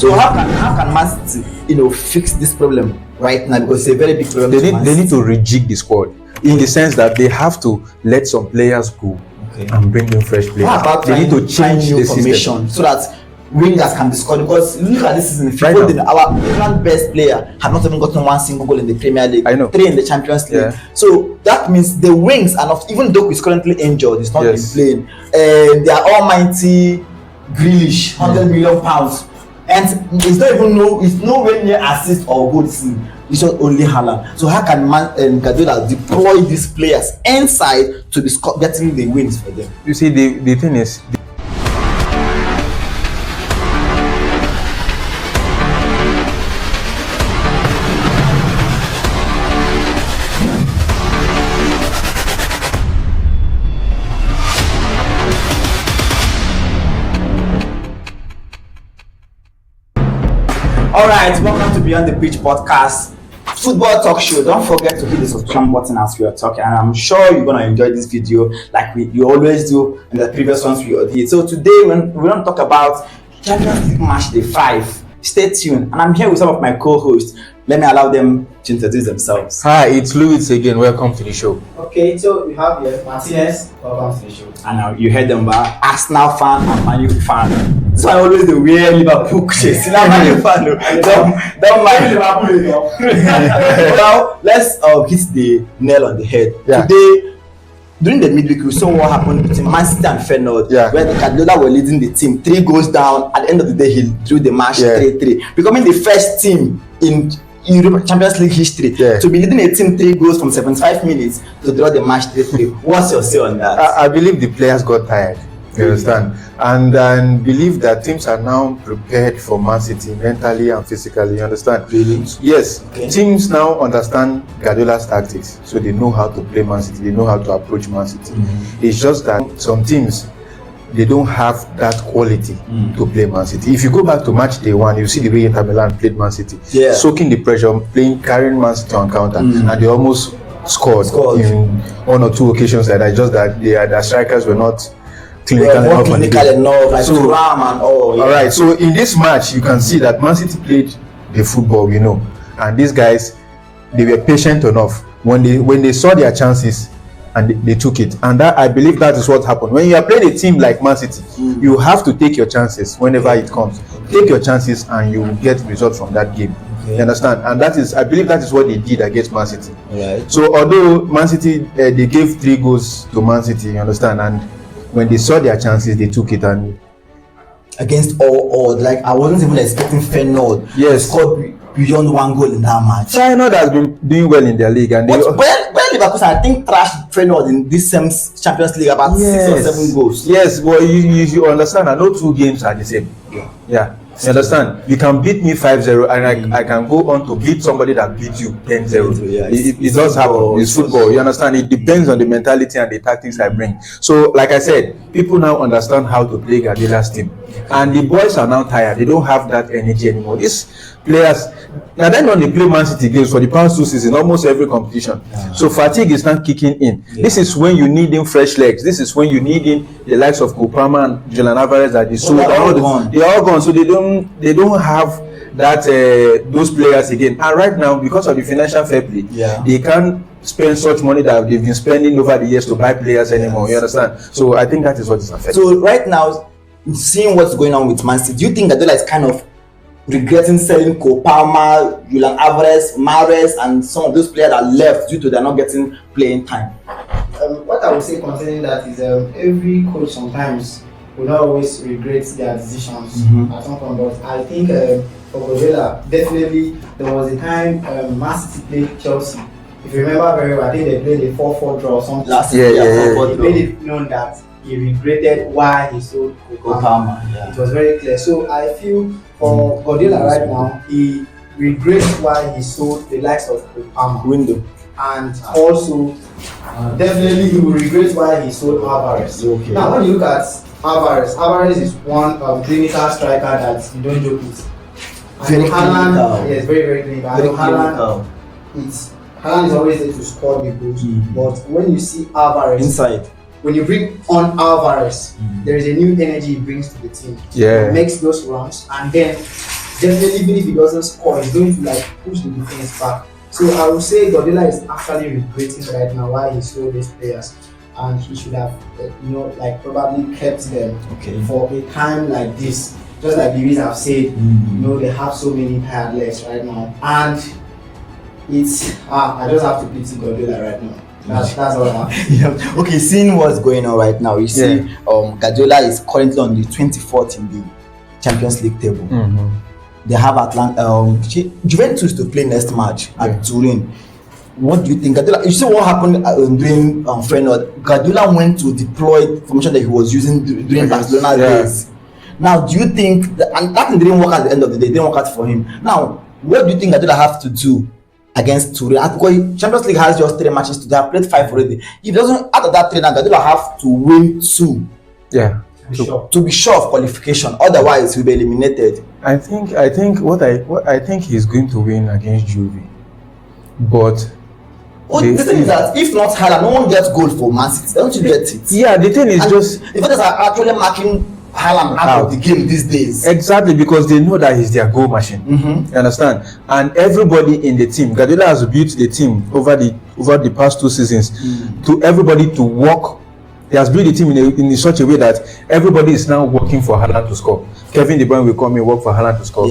So how can Man City, fix this problem right now? Because it's a very big problem. They need to rejig the squad in the sense that they have to let some players go and bring in fresh players. How about they need to change the formation so that wingers can be scored? Because look at this season, our England best player have not even gotten one single goal in the Premier League. I know. 3 in the Champions League. Yeah. So that means the wings are not, even though he's currently injured, he's not been playing. They are almighty Grealish, £100 million, and it's not even it's nowhere near assist or goal this season. It's just only Haaland. So how can Guardiola deploy these players inside to be getting the wins for them? You see, the thing is. Alright, welcome to Beyond the Pitch podcast, football talk show. Don't forget to hit the subscribe button as we are talking, and I'm sure you're gonna enjoy this video like you always do in the previous ones we did. So today we're gonna talk about Champions League match day 5. Stay tuned, and I'm here with some of my co-hosts. Let me allow them to introduce themselves. Hi, it's Louis again. Welcome to the show. Okay, so we have here Martinez. Welcome to the show. And you heard them about Arsenal fan and Man U fan. So I always the wear Liverpool shirts. Now Man U fan, don't mind Liverpool. Well, let's hit the nail on the head. Yeah. Today, during the midweek, we saw what happened between Man City and Feyenoord, where the Guardiola were leading the team. 3 goals down. At the end of the day, he drew the match 3-3, becoming the first team in Champions League history to be leading a team 3 goals from 75 minutes to draw the match 3-3. What's your say on that? I believe the players got tired. You understand? And believe that teams are now prepared for Man City mentally and physically. You understand? Really? Yes. Okay. Teams now understand Guardiola's tactics, so they know how to play Man City. They know how to approach Man City. It's just that some teams, they don't have that quality to play Man City. If you go back to match day 1, you see the way Inter Milan played Man City, soaking the pressure, carrying Man City on counter, and they almost scored in 1 or 2 occasions like that. Just that their strikers were not clinical enough, like so, Ram and all. All right. So in this match, you can see that Man City played the football, and these guys, they were patient enough when they saw their chances. And they took it, and that I believe that is what happened. When you are playing a team like Man City, you have to take your chances whenever it comes. Take your chances, and you will get results from that game. You understand? And I believe that is what they did against Man City. Right. So although Man City they gave 3 goals to Man City, you understand, and when they saw their chances, they took it. And against all odds, like I wasn't even expecting Feyenoord to score beyond 1 goal in that match. Feyenoord has been doing well in their league, and Liverpool, I think, trashed Feyenoord in this same Champions League about 6 or 7 goals. Yes, well, you understand. I know 2 games are the same. Yeah. You understand? You can beat me 5-0, and I can go on to beat somebody that beat you 10-0. It does happen. It's football. You understand? It depends on the mentality and the tactics I bring. So, like I said, people now understand how to play Guardiola's team, and the boys are now tired. They don't have that energy anymore. These players, now then when they play Man City games for the past 2 seasons, almost every competition. So fatigue is not kicking in. This is when you need in fresh legs. This is when you need in the likes of Kopama and Julian Alvarez that they're all gone. So they don't have that those players again. And right now, because of the financial fair play, they can't spend such money that they've been spending over the years to buy players anymore. You understand? So I think that is what is affecting. So right now, seeing what's going on with Man City, do you think Guardiola is kind of regretting selling Kopama, Julian Alvarez, Mahrez, and some of those players that left due to they're not getting playing time? What I would say concerning that is every coach sometimes will not always regret their decisions at some point. But I think for Guardiola, definitely there was a time Man City played Chelsea. If you remember very well, I think they played a 4-4 draw or something. Last year, he made it known that he regretted why he sold Kopama. It was very clear. So I feel for Guardiola right now, he regrets why he sold the likes of Kopama window, and also definitely he will regret why he sold Alvarez. Now when you look at Alvarez is one clinical striker that you don't joke with. Very clinical. Yes, very, very clinical. Very clinical. Haaland is always there to score the goals, but when you see Alvarez inside, when you bring on Alvarez, there is a new energy he brings to the team. Yeah, he makes those runs, and then definitely, even if he doesn't score, he's going to like push the defense back. So I would say Guardiola is actually regretting right now why he sold these players, and he should have, like probably kept them for a time like this. Just like the reason I've said, they have so many tired legs right now, and it's I just have to pity Guardiola right now. That's all I have. Okay, seeing what's going on right now, you see, Guardiola is currently on the 24th in the Champions League table. They have Juventus to play next match at Turin. What do you think, Guardiola? You see what happened during Feyenoord. Guardiola went to deploy formation that he was using during Barcelona days. Now, do you think and that didn't work at the end of the day? It didn't work out for him. Now, what do you think Guardiola have to do against Turin? Because Champions League has just 3 matches. They have played 5 already. If it doesn't, out of that 3, now Guardiola have to win 2. Yeah. To be sure of qualification. Otherwise, he'll be eliminated. I think he's going to win against Juve, but the thing is that if not Haaland, no one gets goal for Man City. Don't you get it? Yeah, the thing is, just if others are actually marking Haaland out of the game these days. Exactly, because they know that he's their goal machine. You understand? And everybody in the team, Guardiola has built the team over the past 2 seasons to everybody to work. He has built the team in such a way that everybody is now working for Haaland to score. Kevin De Bruyne will come and work for Haaland to score.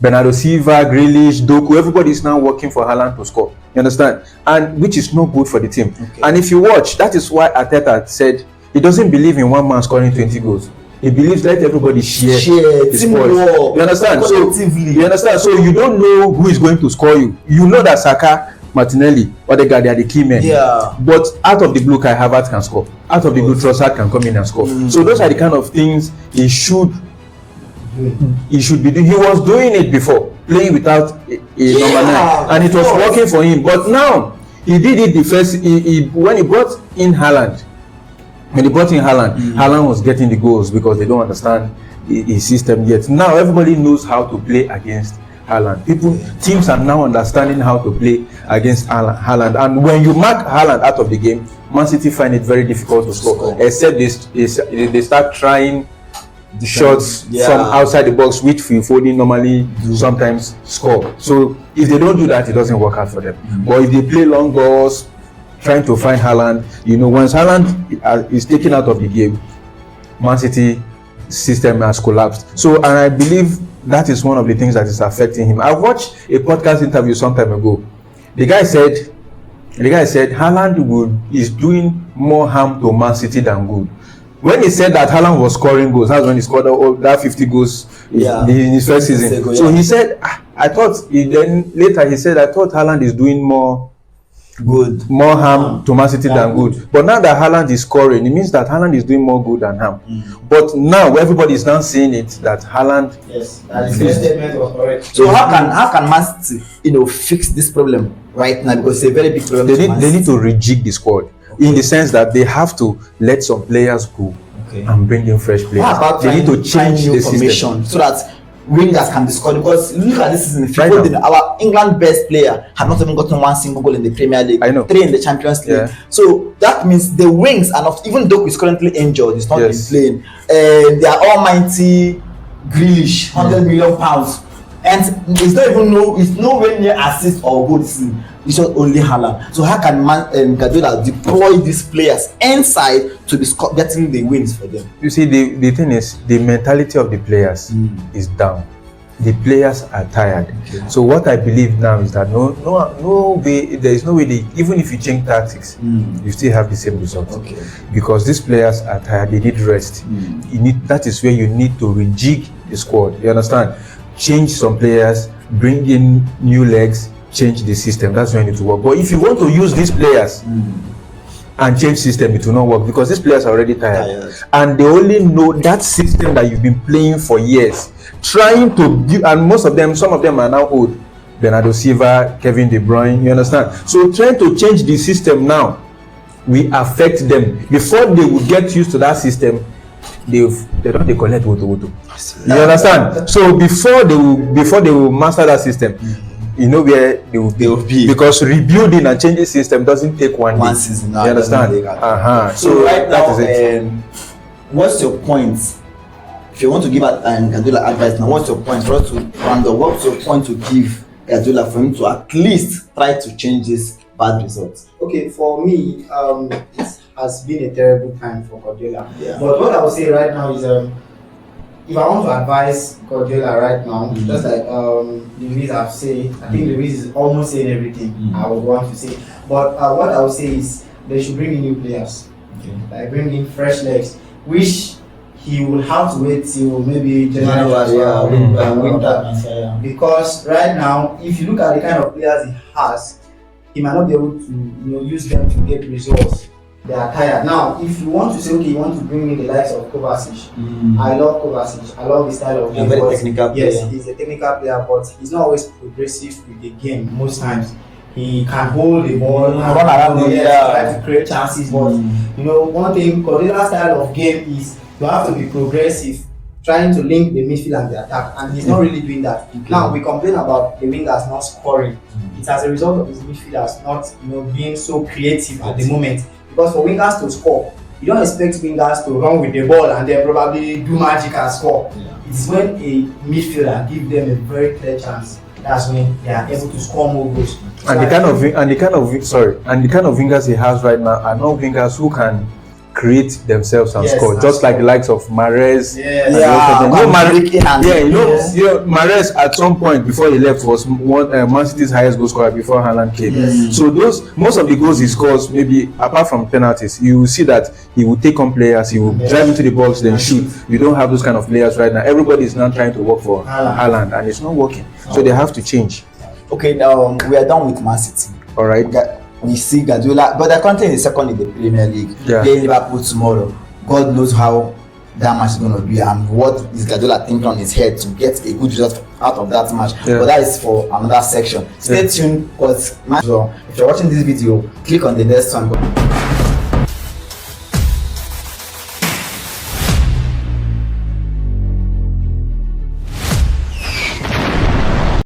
Bernardo Silva, Grealish, Doku, everybody is now working for Haaland to score. You understand? And which is not good for the team. And if you watch, that is why Arteta said he doesn't believe in one man scoring 20 goals. He believes let everybody share teamwork. You understand? You understand? So you don't know who is going to score you. You know that Saka, Martinelli, Odegaard, they are the key men. But out of the blue, Kai Havertz can score. Out of the blue, Trossard can come in and score. So those are the kind of things he should be doing. He was doing it before, playing without a number 9, and it was working for him. But now he did it the first. When he brought in Haaland. Haaland was getting the goals because they don't understand his system yet. Now everybody knows how to play against Haaland. Teams are now understanding how to play against Haaland. And when you mark Haaland out of the game, Man City find it very difficult to score. Except they start trying the shots from outside the box, which Phil Foden normally sometimes score. So if they don't do that, it doesn't work out for them. But if they play long balls, trying to find Haaland, once Haaland is taken out of the game, Man City system has collapsed. So, and I believe that is one of the things that is affecting him. I watched a podcast interview some time ago. The guy said Haaland is doing more harm to Man City than good. When he said that Haaland was scoring goals, that's when he scored that 50 goals in his first season. So he said, I thought Haaland is doing more harm to Man City than good. But now that Haaland is scoring, it means that Haaland is doing more good than harm. But now everybody is now saying it that Haaland. Yes, that statement was correct. So how can Man City fix this problem right now? Because it's a very big problem. They need to rejig the squad in the sense that they have to let some players go and bring in fresh players. They need to change the system so that wingers can be scored. Because look at this season, our England best player have not even gotten 1 single goal in the Premier League. 3 in the Champions League. So that means the wings are not, even though he's currently injured, he's not been playing. They are almighty Grealish, £100 million, and it's nowhere near assist or goal this season. It's just only Haaland. So how can Guardiola deploy these players inside to be getting the wins for them? You see, the thing is, the mentality of the players is down. The players are tired. So what I believe now is that no way, there is no way even if you change tactics, you still have the same results. Because these players are tired. They need rest. That is where you need to rejig the squad. You understand? Change some players, bring in new legs, change the system. That's when it will work. But if you want to use these players and change system, it will not work because these players are already tired. And they only know that system that you've been playing for years, trying to build, and some of them are now old. Bernardo Silva, Kevin De Bruyne, you understand? So trying to change the system now will affect them. Before they will get used to that system, they don't collect woto. You understand? So before they will master that system, you know where they will be, because rebuilding and changing system doesn't take one season. You understand? So right now, what's your point? you want to give Guardiola advice now, what's your point for us to round up? What's your point to give Guardiola for him to at least try to change this bad results? Okay, for me, it has been a terrible time for Guardiola. Yeah. But what I would say right now is, if I want to advise Guardiola right now, just like Luis have said, I think Luis is almost saying everything I would want to say. But what I would say is they should bring in new players, like bring in fresh legs, which he will have to wait till maybe January, winter. Because right now, if you look at the kind of players he has, he might not be able to use them to get results. They are tired. Now, if you want to say, okay, you want to bring in the likes of Kovacic, I love Kovacic. I love his style of game. Very technical player. Yes, he's a technical player, but he's not always progressive with the game. Most times, he can hold the ball, run around the try to create chances. But one thing, Guardiola's style of game is you have to be progressive, trying to link the midfield and the attack, and he's not really doing that. Okay. Now we complain about the wingers not scoring. It's as a result of his midfielders not being so creative at the moment. Because for wingers to score, you don't expect wingers to run with the ball and then probably do magic and score. Yeah. It's when a midfielder gives them a very clear chance. That's when they are able to score more goals. And the kind of wingers he has right now are not wingers who can create themselves and score, just like the likes of Mahrez. Mahrez at some point before he left was Man City's highest goal scorer before Haaland came. Yes. So most of the goals he scores, maybe apart from penalties, you will see that he will take on players, he will drive into the box, then shoot. You don't have those kind of players right now. Everybody is now trying to work for Haaland, and it's not working. So they have to change. Okay, now we are done with Man City. All right. We see Guardiola, but they're currently in the second in the Premier League. Playing Liverpool tomorrow. God knows how that match is going to be and what is Guardiola thinking on his head to get a good result out of that match. But that is for another section. Stay tuned because if you're watching this video, click on the next one.